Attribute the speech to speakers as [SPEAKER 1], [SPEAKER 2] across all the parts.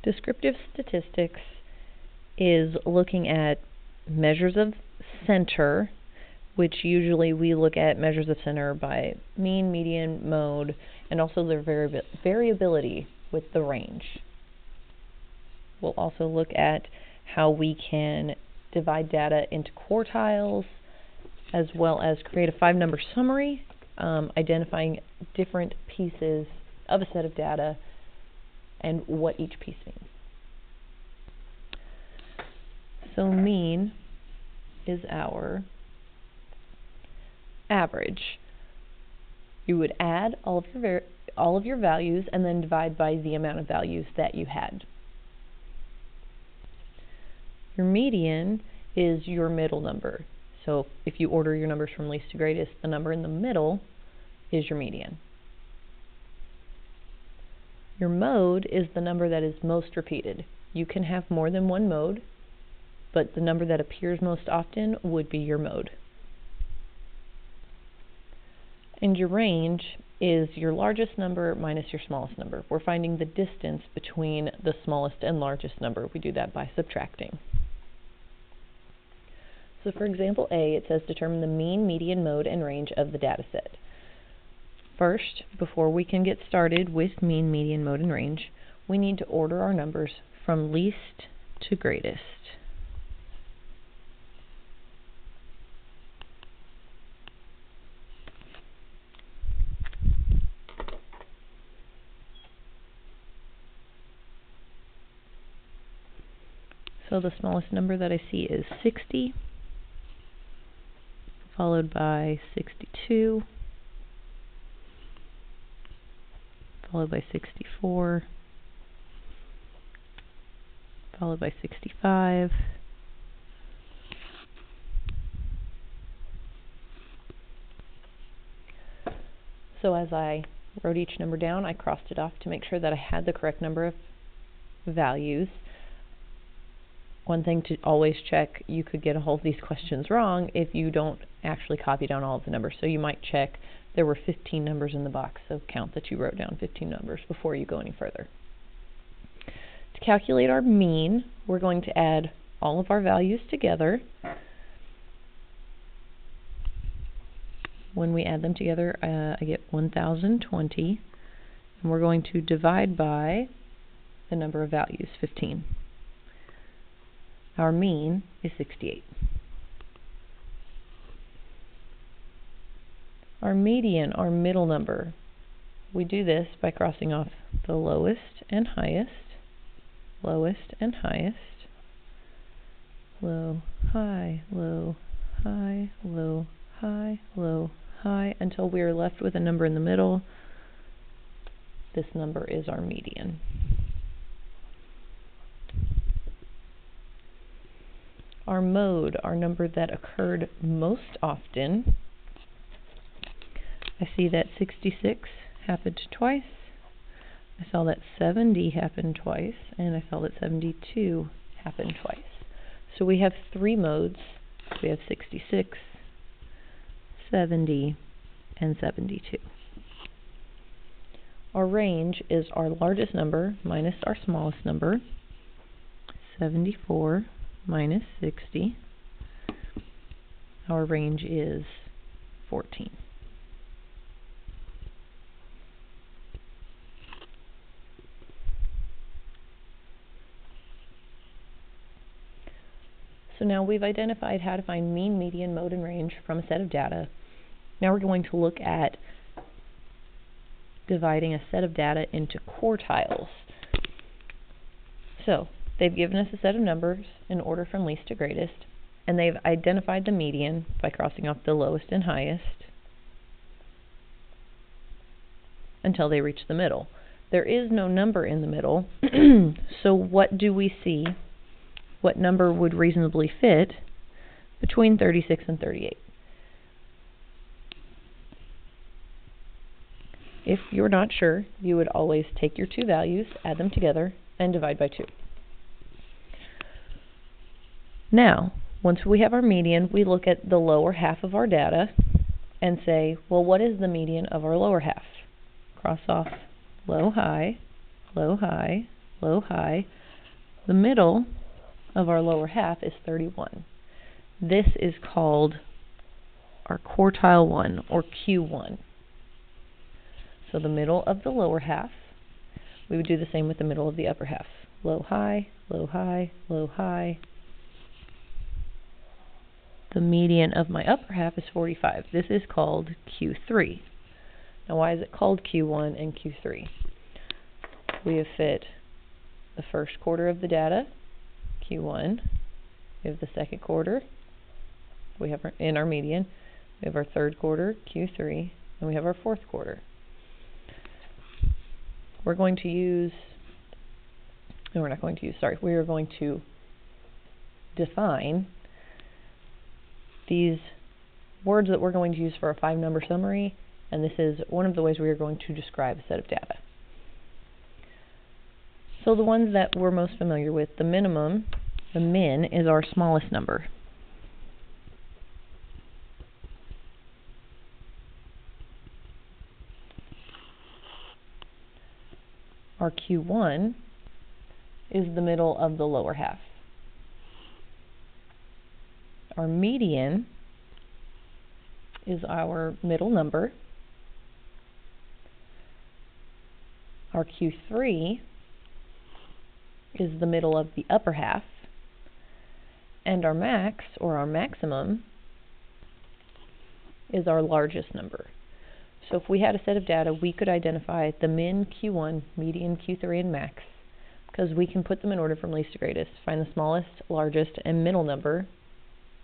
[SPEAKER 1] Descriptive statistics is looking at measures of center, which usually we look at measures of center by mean, median, mode, and also their variability with the range. We'll also look at how we can divide data into quartiles, as well as create a 5-number summary, identifying different pieces of a set of data and what each piece means. So mean is our average. You would add all of your values and then divide by the amount of values that you had. Your median is your middle number. So if you order your numbers from least to greatest, the number in the middle is your median. Your mode is the number that is most repeated. You can have more than one mode, but the number that appears most often would be your mode. And your range is your largest number minus your smallest number. We're finding the distance between the smallest and largest number. We do that by subtracting. So for example A, it says determine the mean, median, mode, and range of the data set. First, before we can get started with mean, median, mode, and range, we need to order our numbers from least to greatest. So the smallest number that I see is 60, followed by 62, followed by 64, followed by 65, so as I wrote each number down, I crossed it off to make sure that I had the correct number of values. One thing to always check, you could get all of these questions wrong if you don't actually copy down all of the numbers. So you might check there were 15 numbers in the box, so count that you wrote down 15 numbers before you go any further. To calculate our mean, we're going to add all of our values together. When we add them together, I get 1020, and we're going to divide by the number of values, 15. Our mean is 68. Our median, our middle number, we do this by crossing off the lowest and highest, lowest and highest, low, high, low, high, low, high, low, high, until we are left with a number in the middle. This number is our median. Our mode, our number that occurred most often. I see that 66 happened twice. I saw that 70 happened twice, and I saw that 72 happened twice. So we have 3 modes. We have 66, 70, and 72. Our range is our largest number minus our smallest number, 74 minus 60. Our range is 14. So now we've identified how to find mean, median, mode, and range from a set of data. Now we're going to look at dividing a set of data into quartiles. So they've given us a set of numbers in order from least to greatest, and they've identified the median by crossing off the lowest and highest until they reach the middle. There is no number in the middle, so what do we see? What number would reasonably fit between 36 and 38? If you're not sure, you would always take your 2 values, add them together, and divide by 2. Now, once we have our median, we look at the lower half of our data and say, well, what is the median of our lower half? Cross off low, high, low, high, low, high. The middle of our lower half is 31. This is called our quartile 1, or Q1. So the middle of the lower half, we would do the same with the middle of the upper half. Low, high, low, high, low, high. The median of my upper half is 45. This is called Q3. Now why is it called Q1 and Q3? We have fit the first quarter of the data, Q1. We have the second quarter, we have in our median. We have our third quarter, Q3, and we have our fourth quarter. We are going to define these words that we're going to use for a 5-number summary, and this is one of the ways we are going to describe a set of data. So the ones that we're most familiar with, the min, is our smallest number. Our Q1 is the middle of the lower half. Our median is our middle number. Our Q3 is the middle of the upper half. And our max, or our maximum, is our largest number. So if we had a set of data, we could identify the min, Q1, median, Q3, and max, because we can put them in order from least to greatest, find the smallest, largest, and middle number,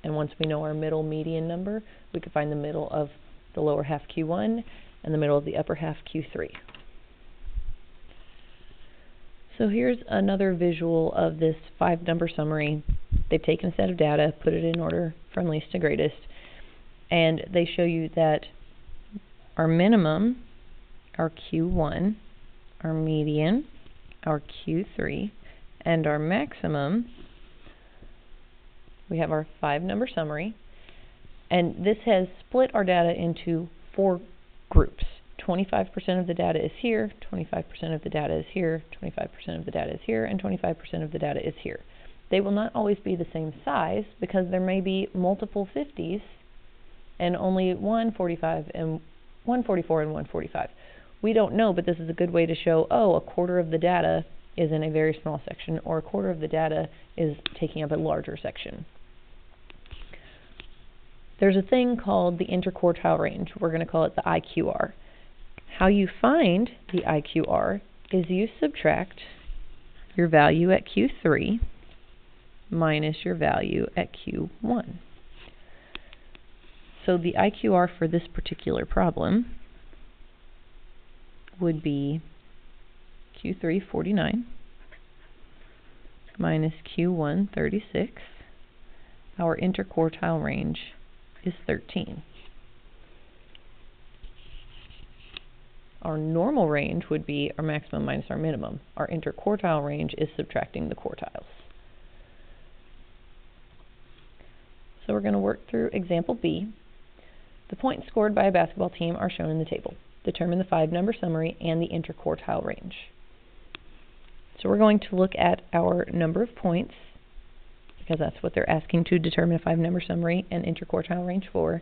[SPEAKER 1] and once we know our middle median number, we could find the middle of the lower half, Q1, and the middle of the upper half, Q3. So here's another visual of this 5-number summary. They've taken a set of data, put it in order from least to greatest, and they show you that our minimum, our Q1, our median, our Q3, and our maximum, we have our 5-number summary, and this has split our data into 4 groups. 25% of the data is here, 25% of the data is here, 25% of the data is here, and 25% of the data is here. They will not always be the same size because there may be multiple 50s and only one 45 and 144 and 145. We don't know, but this is a good way to show, oh, a quarter of the data is in a very small section, or a quarter of the data is taking up a larger section. There's a thing called the interquartile range. We're going to call it the IQR. How you find the IQR is you subtract your value at Q3 minus your value at Q1. So the IQR for this particular problem would be Q3 49 minus Q1 36. Our interquartile range is 13. Our normal range would be our maximum minus our minimum. Our interquartile range is subtracting the quartiles. So we're going to work through example B. The points scored by a basketball team are shown in the table. Determine the 5-number summary and the interquartile range. So we're going to look at our number of points, because that's what they're asking to determine a 5-number summary and interquartile range for,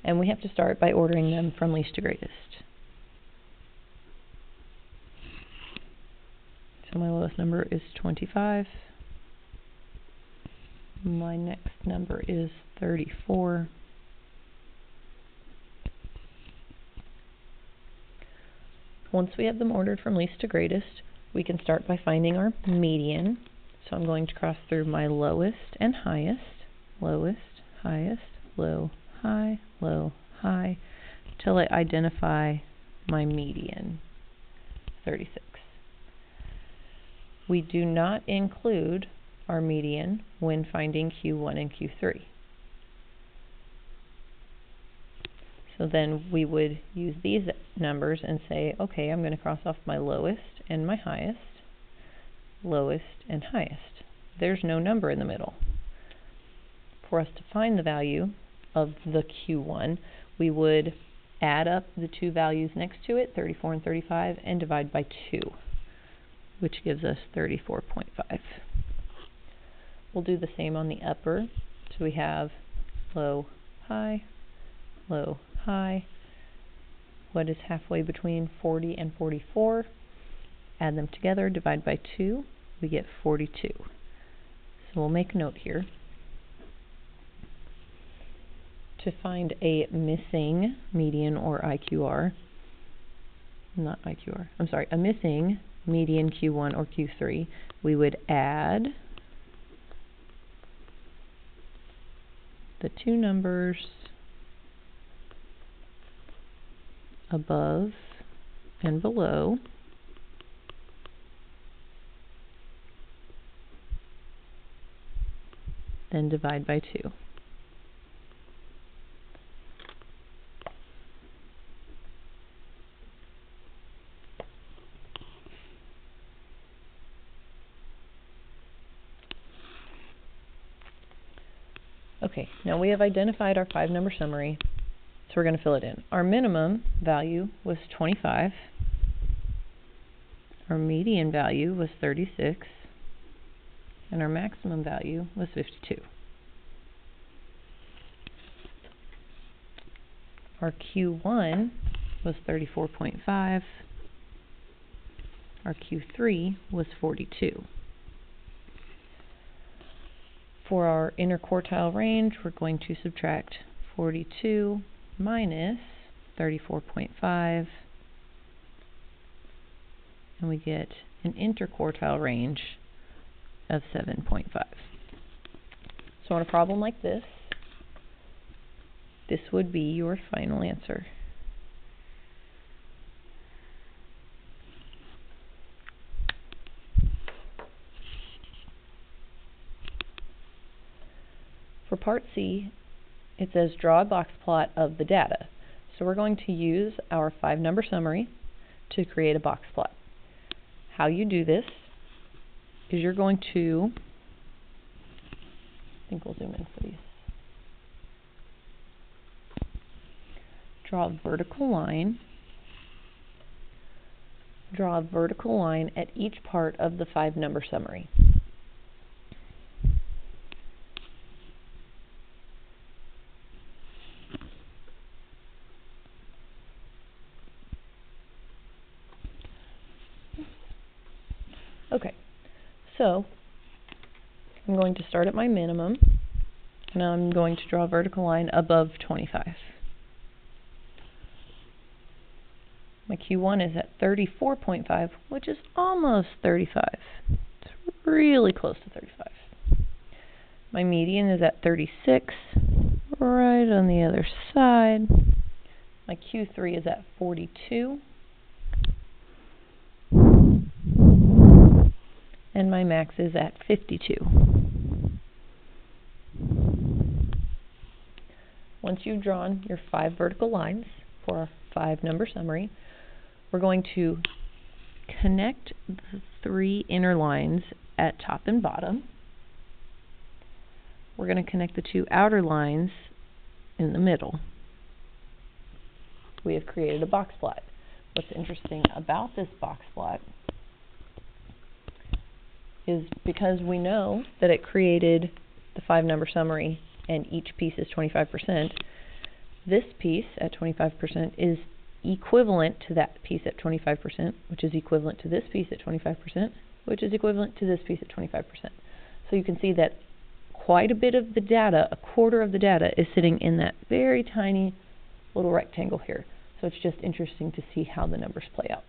[SPEAKER 1] and we have to start by ordering them from least to greatest. So my lowest number is 25. My next number is 34. Once we have them ordered from least to greatest, we can start by finding our median. So I'm going to cross through my lowest and highest, lowest, highest, low, high, till I identify my median, 36. We do not include our median when finding Q1 and Q3. So then we would use these numbers and say, okay, I'm going to cross off my lowest and my highest, lowest and highest. There's no number in the middle. For us to find the value of the Q1, we would add up the two values next to it, 34 and 35, and divide by 2. which gives us 34.5. We'll do the same on the upper. So we have low, high, low, high. What is halfway between 40 and 44? Add them together, divide by 2, we get 42. So we'll make a note here. To find a missing median or IQR, a missing median Q1 or Q3, we would add the two numbers above and below, then divide by 2. Okay, now we have identified our 5-number summary, so we're going to fill it in. Our minimum value was 25. Our median value was 36. And our maximum value was 52. Our Q1 was 34.5. Our Q3 was 42. For our interquartile range, we're going to subtract 42 minus 34.5, and we get an interquartile range of 7.5. So on a problem like this, this would be your final answer. For part C, it says draw a box plot of the data. So we're going to use our 5-number summary to create a box plot. How you do this is you're going to, I think we'll zoom in for these. Draw a vertical line. Draw a vertical line at each part of the 5-number summary. Okay, so I'm going to start at my minimum, and I'm going to draw a vertical line above 25. My Q1 is at 34.5, which is almost 35. It's really close to 35. My median is at 36, right on the other side. My Q3 is at 42. And my max is at 52. Once you've drawn your 5 vertical lines for our 5-number summary, we're going to connect the 3 inner lines at top and bottom. We're going to connect the 2 outer lines in the middle. We have created a box plot. What's interesting about this box plot is because we know that it created the 5-number summary and each piece is 25%, this piece at 25% is equivalent to that piece at 25%, which is equivalent to this piece at 25%, which is equivalent to this piece at 25%. So you can see that quite a bit of the data, a quarter of the data, is sitting in that very tiny little rectangle here. So it's just interesting to see how the numbers play out.